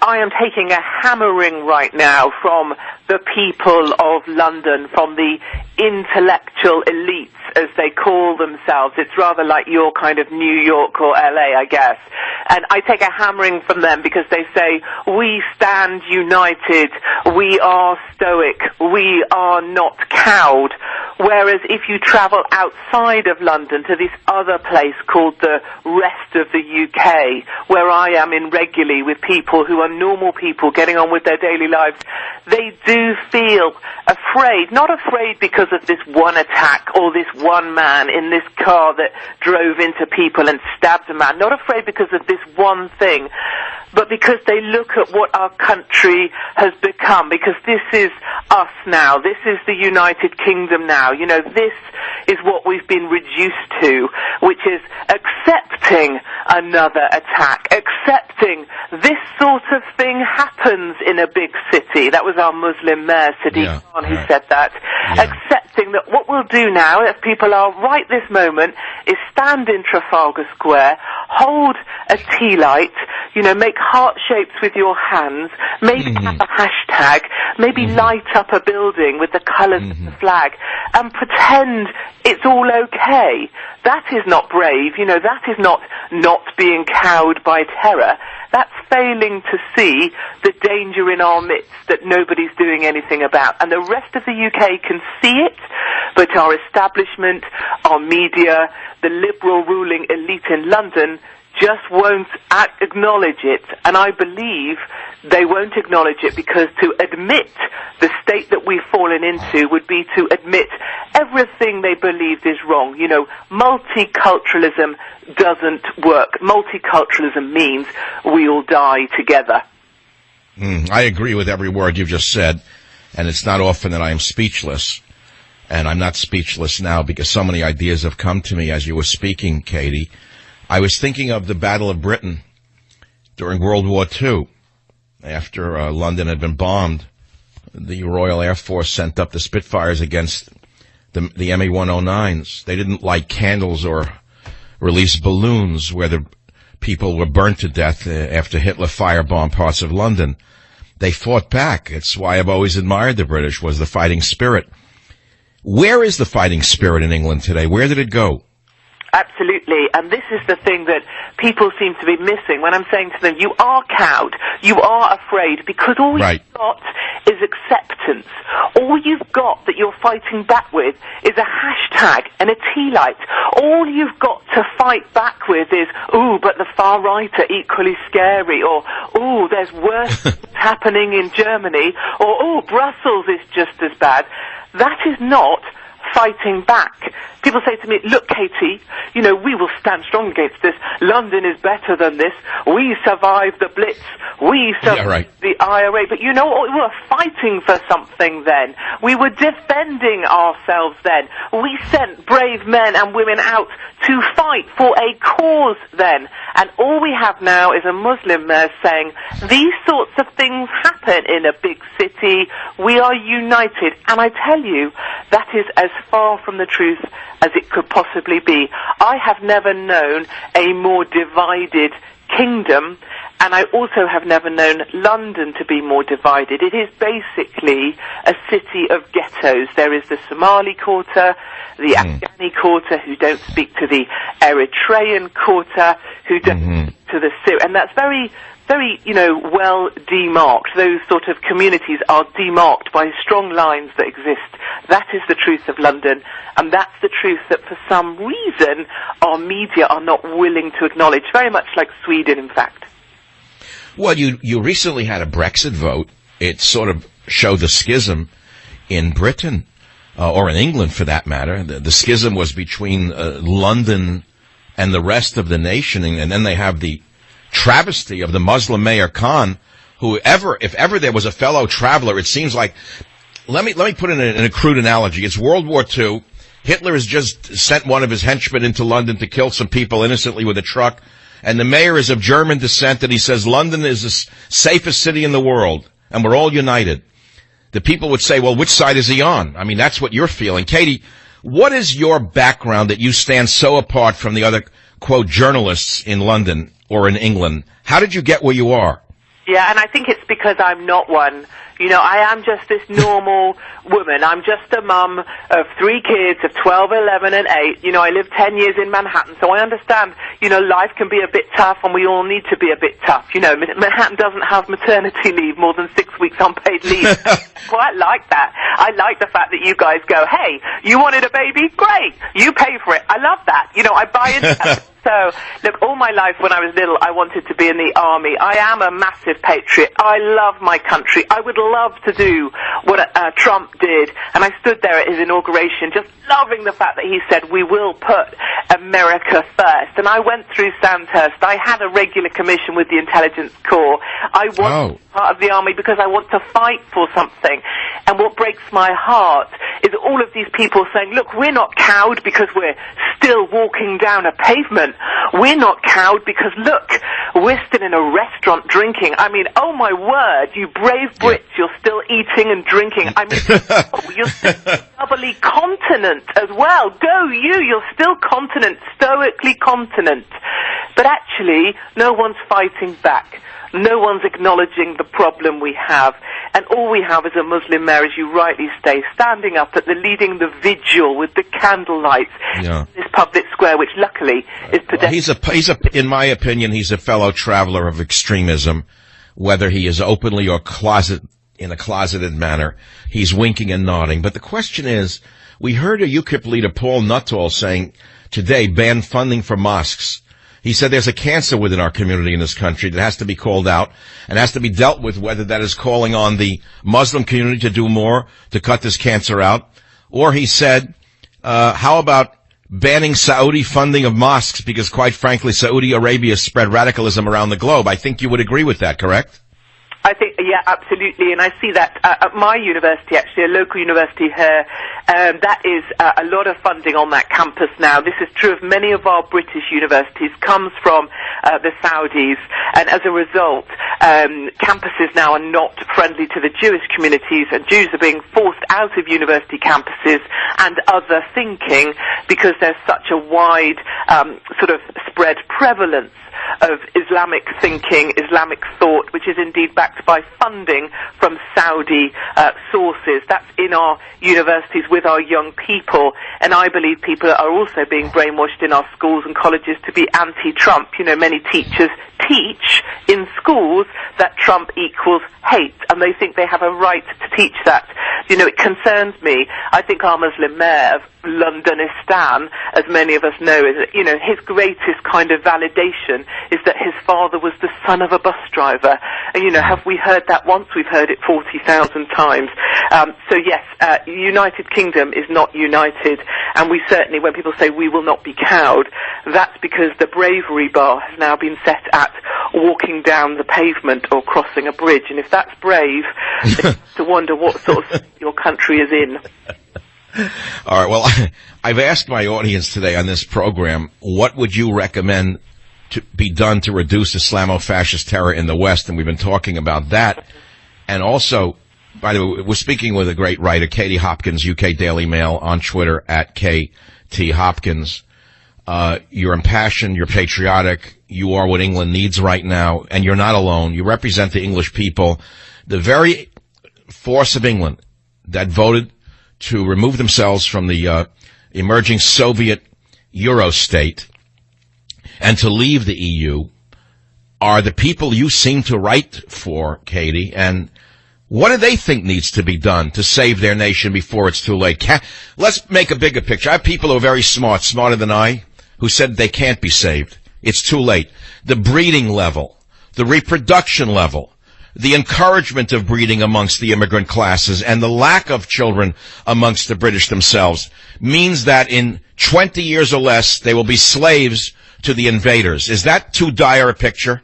I am taking a hammering right now from the people of London, from the intellectual elites, as they call themselves. It's rather like your kind of New York or LA, I guess. And I take a hammering from them because they say, we stand united, we are stoic, we are not cowed. Whereas if you travel outside of London to this other place called the rest of the UK, where I am in regularly with people who are normal people getting on with their daily lives, they do feel afraid. Not afraid because of this one attack or this one man in this car that drove into people and stabbed a man. Not afraid because of this one thing, but because they look at what our country has become, because this is us now. This is the United Kingdom now. You know, this is what we've been reduced to, which is accepting another attack, accepting this sort of thing happens in a big city. That was our Muslim mayor, Sadiq Khan, who said that. Accepting that what we'll do now, if people are right this moment, is stand in Trafalgar Square, hold a tea light, you know, make heart shapes with your hands, maybe have a hashtag, maybe light up a building with the colours of the flag, and pretend it's all okay. That is not brave, you know, that is not being cowed by terror. That's failing to see the danger in our midst that nobody's doing anything about. And the rest of the UK can see it, but our establishment, our media, the liberal ruling elite in London just won't acknowledge it. And I believe they won't acknowledge it because to admit the state that we've fallen into would be to admit everything they believed is wrong. You know, multiculturalism doesn't work. Multiculturalism means we all die together. I agree with every word you've just said, and it's not often that I am speechless. And I'm not speechless now because so many ideas have come to me as you were speaking, Katie. I was thinking of the Battle of Britain during World War II. After London had been bombed, the Royal Air Force sent up the Spitfires against the ME-109s. They didn't light candles or release balloons where the people were burnt to death after Hitler firebombed parts of London. They fought back. It's why I've always admired the British, was the fighting spirit. Where is the fighting spirit in England today? Where did it go? Absolutely, and this is the thing that people seem to be missing when I'm saying to them, you are cowed, you are afraid, because all you've got is acceptance. All you've got that you're fighting back with is a hashtag and a tea light. All you've got to fight back with is, ooh, but the far right are equally scary, or, ooh, there's worse things happening in Germany, or, ooh, Brussels is just as bad. That is not fighting back. People say to me, look, Katie, you know, we will stand strong against this. London is better than this. We survived the Blitz. We survived the IRA. But you know what? We were fighting for something then. We were defending ourselves then. We sent brave men and women out to fight for a cause then. And all we have now is a Muslim mayor saying, these sorts of things happen in a big city. We are united. And I tell you, that is as far from the truth as it could possibly be. I have never known a more divided kingdom, and I also have never known London to be more divided. It is basically a city of ghettos. There is the Somali quarter, the Afghani quarter, who don't speak to the Eritrean quarter, who don't speak to the Syrian, and that's very, you know, well demarked. Those sort of communities are demarked by strong lines that exist. That is the truth of London, and that's the truth that for some reason our media are not willing to acknowledge, very much like Sweden, in fact. Well, you recently had a Brexit vote. It sort of showed the schism in Britain, or in England for that matter. The schism was between London and the rest of the nation, and then they have the travesty of the Muslim Mayor Khan, who if ever there was a fellow traveler, it seems like, let me put it in a crude analogy. It's World War II. Hitler has just sent one of his henchmen into London to kill some people innocently with a truck, and the mayor is of German descent, and he says London is the safest city in the world, and we're all united. The people would say, well, which side is he on? I mean, that's what you're feeling. Katie, what is your background that you stand so apart from the other, quote, journalists in London or in England? How did you get where you are? Yeah, and I think it's because I'm not one. You know, I am just this normal woman. I'm just a mum of 3 kids of 12, 11, and 8. You know, I lived 10 years in Manhattan, so I understand, you know, life can be a bit tough, and we all need to be a bit tough. You know, Manhattan doesn't have maternity leave, more than 6 weeks unpaid leave. Quite like that. I like the fact that you guys go, hey, you wanted a baby? Great. You pay for it. I love that. You know, I buy into that. So, look, all my life when I was little, I wanted to be in the army. I am a massive patriot. I love my country. I would love to do what Trump did. And I stood there at his inauguration just loving the fact that he said, we will put America first. And I went through Sandhurst. I had a regular commission with the Intelligence Corps. I was part of the army because I want to fight for something. And what breaks my heart is all of these people saying, look, we're not cowed because we're still walking down a pavement. We're not cowed because, look, we're still in a restaurant drinking. I mean, oh my word, you brave Brits, you're still eating and drinking. I mean, you're still doubly continent as well. Go you, you're still continent, stoically continent. But actually, no one's fighting back. No one's acknowledging the problem we have. And all we have is a Muslim mayor, as you rightly say, standing up leading the vigil with the candlelights in this public square, which luckily is pedestrian. In my opinion, he's a fellow traveler of extremism, whether he is openly or in a closeted manner. He's winking and nodding. But the question is, we heard a UKIP leader, Paul Nuttall, saying today, ban funding for mosques. He said there's a cancer within our community in this country that has to be called out and has to be dealt with, whether that is calling on the Muslim community to do more to cut this cancer out. Or he said, how about banning Saudi funding of mosques because, quite frankly, Saudi Arabia spread radicalism around the globe. I think you would agree with that, correct? I think, yeah, absolutely, and I see that at my university, actually, a local university here, that is a lot of funding on that campus now. This is true of many of our British universities, comes from the Saudis, and as a result, campuses now are not friendly to the Jewish communities, and Jews are being forced out of university campuses and other thinking because there's such a wide sort of spread prevalence of Islamic thinking, Islamic thought, which is indeed backed by funding from Saudi sources. That's in our universities with our young people, and I believe people are also being brainwashed in our schools and colleges to be anti-Trump. You know, many teachers teach in schools that Trump equals hate, and they think they have a right to teach that. You know, it concerns me. I think our Muslim mayor of Londonistan, as many of us know, is, you know, his greatest kind of validation is that his father was the son of a bus driver. And, you know, have we heard that once? We've heard it 40,000 times. So yes, United Kingdom is not united, and we certainly, when people say we will not be cowed, that's because the bravery bar has now been set at walking down the pavement or crossing a bridge. And if that's brave, it's to wonder what sort of your country is in. All right, well, I've asked my audience today on this program, what would you recommend to be done to reduce Islamo-fascist terror in the West? And we've been talking about that. And also, by the way, we're speaking with a great writer, Katie Hopkins, UK Daily Mail, on Twitter at KT Hopkins. You're impassioned, you're patriotic, you are what England needs right now, and you're not alone. You represent the English people, the very force of England that voted to remove themselves from the emerging Soviet Euro state and to leave the EU are the people you seem to write for, Katie, and what do they think needs to be done to save their nation before it's too late? Let's make a bigger picture. I have people who are very smart, smarter than I, who said they can't be saved. It's too late. The breeding level, the reproduction level, the encouragement of breeding amongst the immigrant classes, and the lack of children amongst the British themselves means that in 20 years or less, they will be slaves to the invaders. Is that too dire a picture?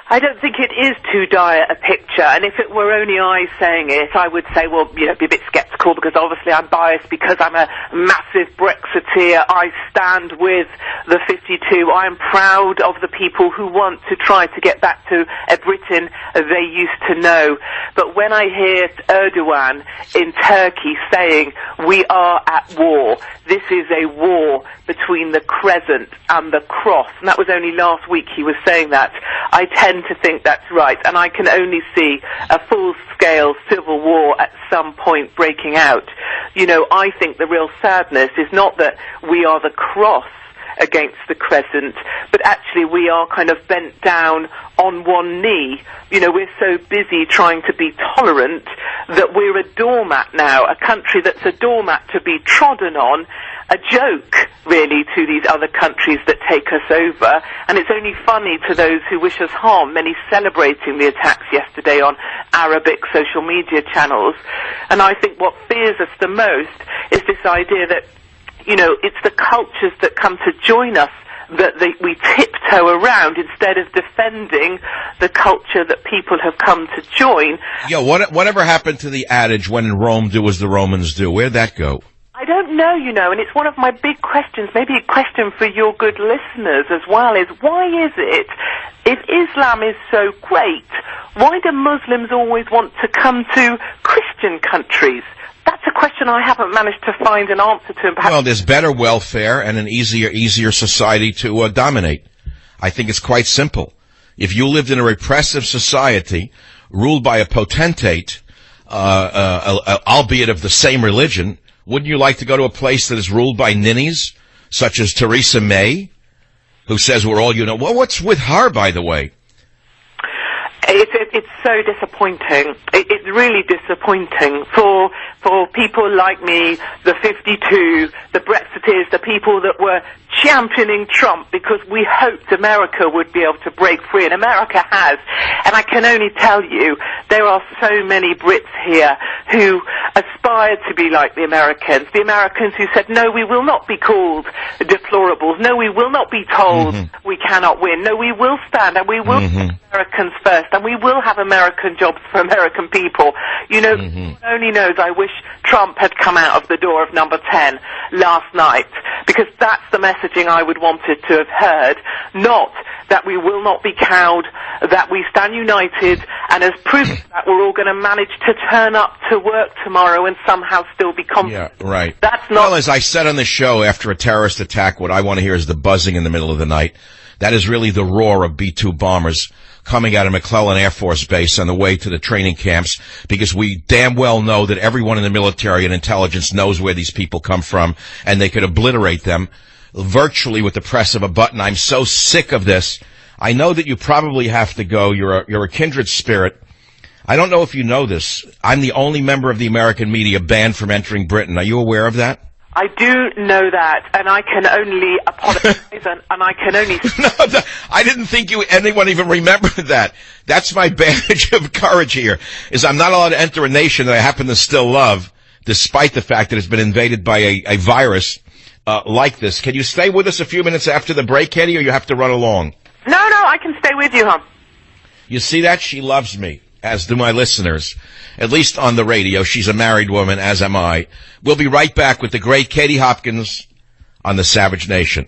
I don't think it is too dire a picture, and if it were only I saying it, I would say, well, you know, be a bit sceptical, because obviously I'm biased because I'm a massive Brexiteer. I stand with the 52. I am proud of the people who want to try to get back to a Britain they used to know. But when I hear Erdogan in Turkey saying, we are at war, this is a war between the crescent and the cross, and that was only last week he was saying that, I tend tend to think that's right, and I can only see a full-scale civil war at some point breaking out. I think the real sadness is not that we are the cross against the crescent, but actually we are kind of bent down on one knee. We're so busy trying to be tolerant that we're a doormat now, a country that's a doormat to be trodden on, a joke, really, to these other countries that take us over, and it's only funny to those who wish us harm, many celebrating the attacks yesterday on Arabic social media channels. And I think what fears us the most is this idea that it's the cultures that come to join us that we tiptoe around instead of defending the culture that people have come to join. Yeah, whatever happened to the adage, when in Rome, do as the Romans do? Where'd that go? I don't know, and it's one of my big questions, maybe a question for your good listeners as well, is why is it, if Islam is so great, why do Muslims always want to come to Christian countries? That's a question I haven't managed to find an answer to. Well, there's better welfare and an easier society to dominate. I think it's quite simple. If you lived in a repressive society ruled by a potentate, albeit of the same religion, wouldn't you like to go to a place that is ruled by ninnies, such as Theresa May, who says we're all Well, what's with her, by the way? It's so disappointing. It's really disappointing for people like me, the 52, the Brexiteers, the people that were championing Trump because we hoped America would be able to break free, and America has. And I can only tell you, there are so many Brits here who aspired to be like the Americans who said, no, we will not be called deplorables, no, we will not be told we cannot win, no, we will stand and we will put Americans first, and we will have American jobs for American people. God only knows I wish Trump had come out of the door of number 10 last night, because that's the messaging I would want it to have heard, not that we will not be cowed, that we stand united, and as proof of that we're all going to manage to turn up to work tomorrow and somehow still be confident. Yeah, right. That's not... Well, as I said on the show, after a terrorist attack, what I want to hear is the buzzing in the middle of the night. That is really the roar of B-2 bombers coming out of McClellan Air Force Base on the way to the training camps, because we damn well know that everyone in the military and intelligence knows where these people come from, and they could obliterate them virtually with the press of a button. I'm so sick of this. I know that you probably have to go. You're a kindred spirit. I don't know if you know this. I'm the only member of the American media banned from entering Britain. Are you aware of that? I do know that, and I can only apologize, and I can only... No, I didn't think anyone even remembered that. That's my badge of courage here, is I'm not allowed to enter a nation that I happen to still love, despite the fact that it's been invaded by a virus like this. Can you stay with us a few minutes after the break, Katie, or you have to run along? No, I can stay with you, hon. You see that? She loves me, as do my listeners. At least on the radio. She's a married woman, as am I. We'll be right back with the great Katie Hopkins on the Savage Nation.